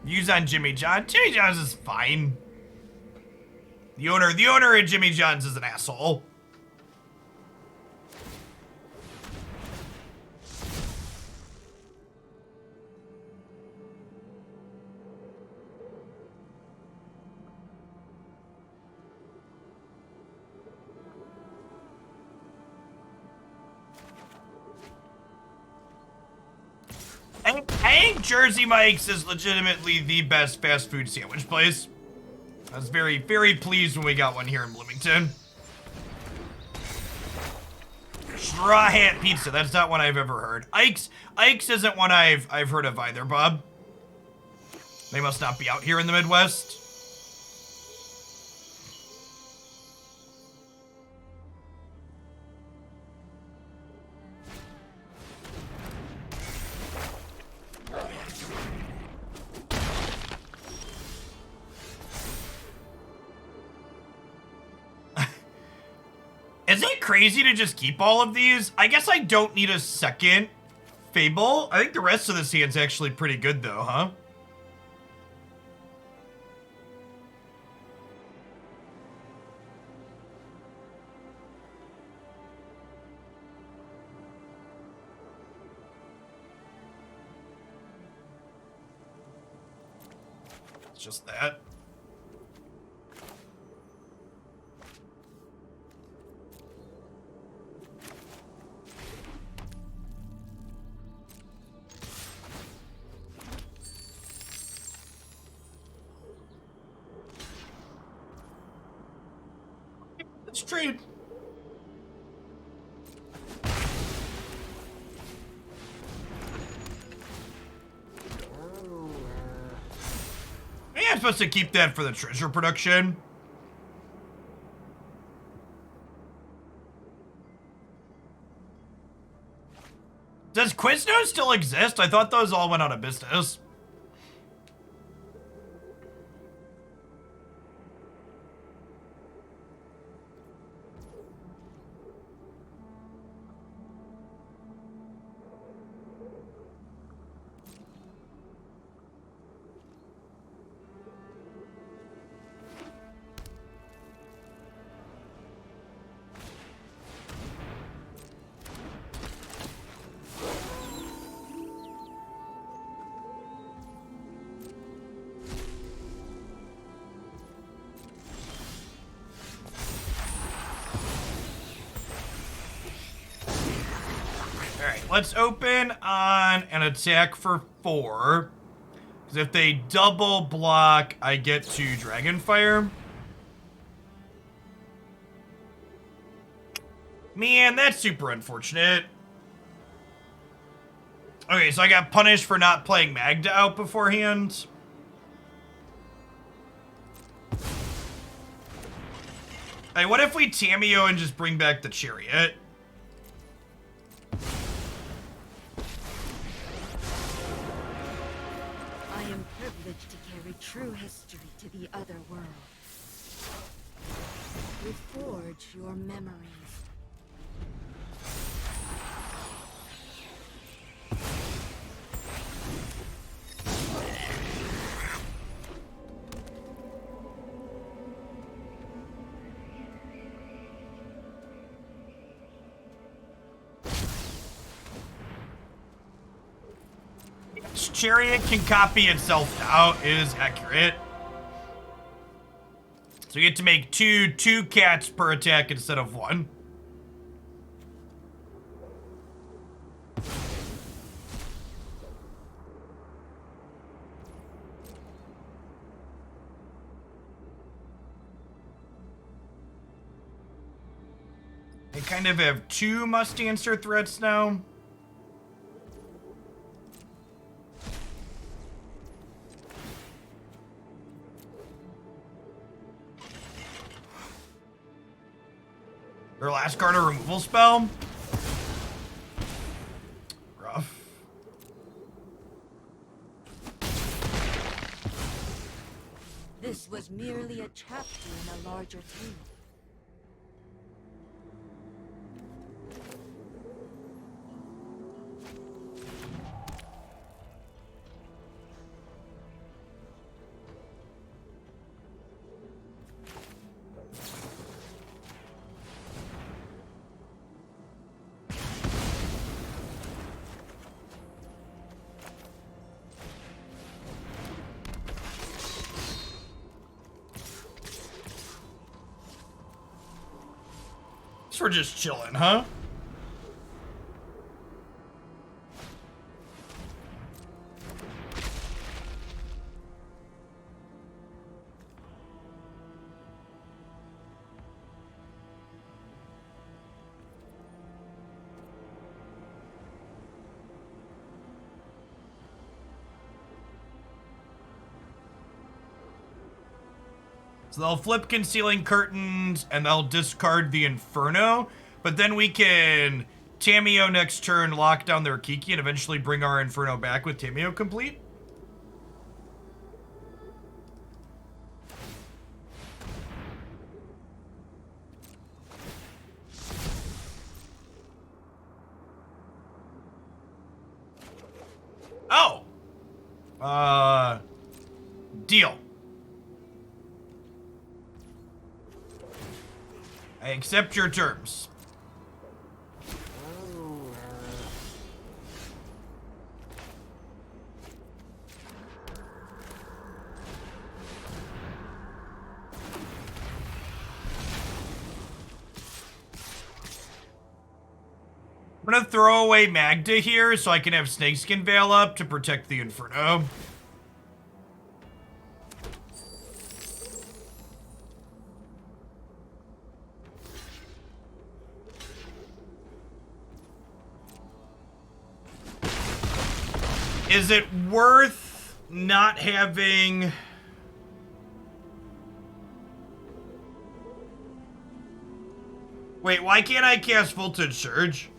Views on Jimmy John. Jimmy John's is fine. The owner of Jimmy John's is an asshole. I think Jersey Mike's is legitimately the best fast food sandwich place. I was very, very pleased when we got one here in Bloomington. Straw Hat Pizza, that's not one I've ever heard. Ike's isn't one I've heard of either, Bob. They must not be out here in the Midwest. Is it crazy to just keep all of these? I guess I don't need a second Fable. I think the rest of this hand's actually pretty good though, huh? It's just that. Let's trade. I'm supposed to keep that for the treasure production. Does Quiznos still exist? I thought those all went out of business. Let's open on an attack for 4. Because if they double block, I get to Dragonfire. Man, that's super unfortunate. Okay, so I got punished for not playing Magda out beforehand. Hey, what if we Tamiyo and just bring back the Chariot? To carry true history to the other world. Reforge your memories. Chariot can copy itself out is accurate. So you get to make two cats per attack instead of 1. I kind of have 2 must-answer threats now. Their last card a removal spell? Rough. This was merely a chapter in a larger tale. We're just chilling, huh? So they'll flip Concealing Curtains and they'll discard the Inferno. But then we can Tamiyo next turn, lock down their Kiki, and eventually bring our Inferno back with Tamiyo complete. Oh! Deal. I accept your terms. I'm gonna throw away Magda here so I can have Snakeskin Veil up to protect the Inferno. Is it worth not having... Wait, why can't I cast Voltage Surge?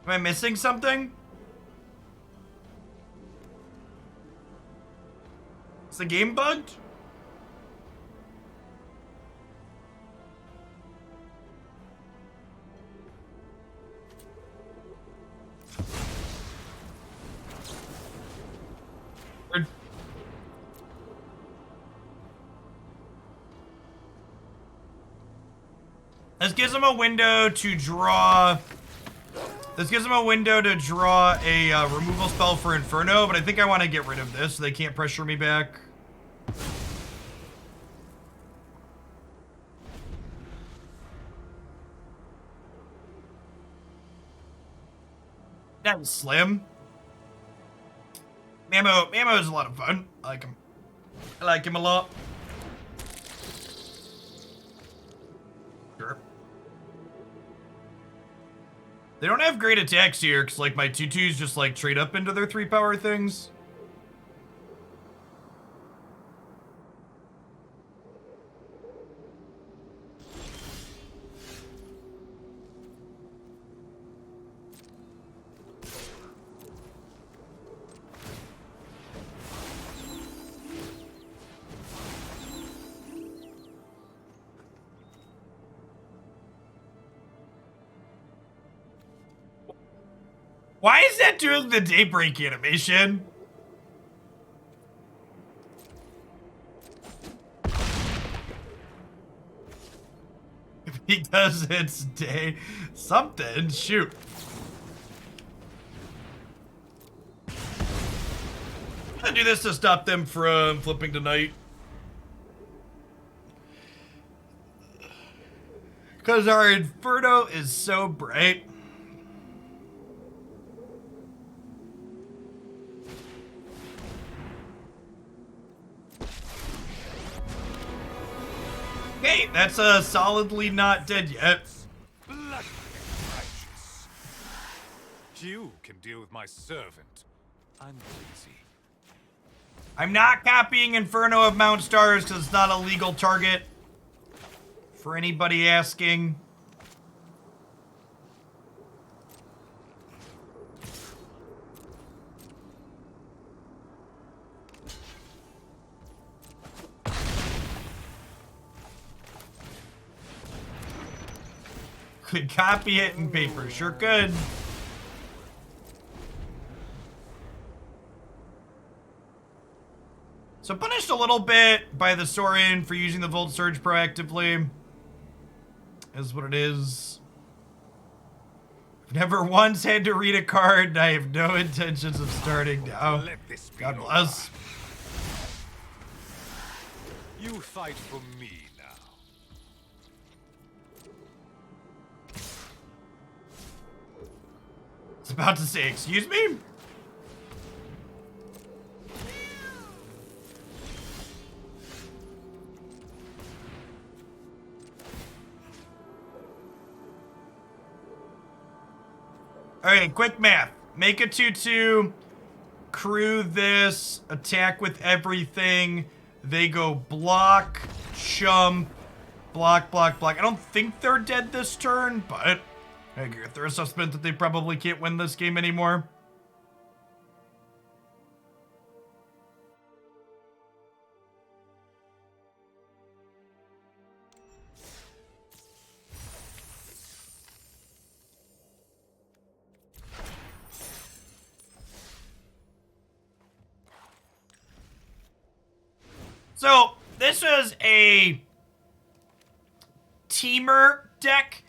Am I missing something? Is the game bugged? This gives him a window to draw... This gives him a window to draw a removal spell for Inferno, but I think I want to get rid of this so they can't pressure me back. That was slim. Mammo is a lot of fun. I like him. I like him a lot. Sure. They don't have great attacks here, because, like, my 2/2s just, like, trade up into their 3-power things. Why is that doing the Daybreak animation? If he does its day something, shoot. I'm gonna do this to stop them from flipping tonight. Because our Inferno is so bright. Hey, that's solidly not dead yet. Bloody righteous. You can deal with my servant. I'm lazy. I'm not copying Inferno of Mount Stars because it's not a legal target. For anybody asking. Could copy it in paper, sure could. So punished a little bit by the Saurian for using the Volt Surge proactively. Is what it is. I've never once had to read a card, and I have no intentions of starting now. God bless. You fight for me now. I was about to say, excuse me? Alright, quick math. Make a 2-2, crew this, attack with everything. They go block, chump, block, block, block. I don't think they're dead this turn, but I agree with their assessment that they probably can't win this game anymore. So, this was a teamer deck.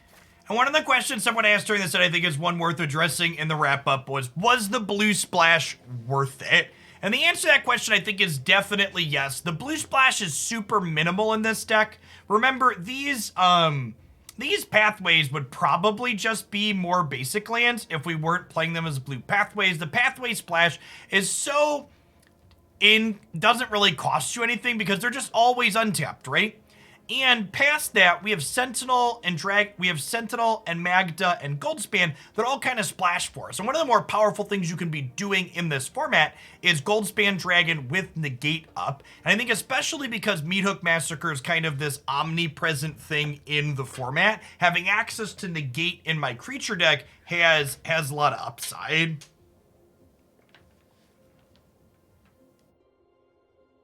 And one of the questions someone asked during this that I think is one worth addressing in the wrap-up was the blue splash worth it? And the answer to that question, I think, is definitely yes. The blue splash is super minimal in this deck. Remember, these pathways would probably just be more basic lands if we weren't playing them as blue pathways. The pathway splash is so doesn't really cost you anything because they're just always untapped, right? And past that, we have Sentinel and Sentinel and Magda and Goldspan that all kind of splash for us. And one of the more powerful things you can be doing in this format is Goldspan Dragon with Negate up. And I think especially because Meathook Massacre is kind of this omnipresent thing in the format, having access to Negate in my creature deck has a lot of upside.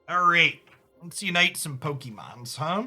All right, let's unite some Pokemons, huh?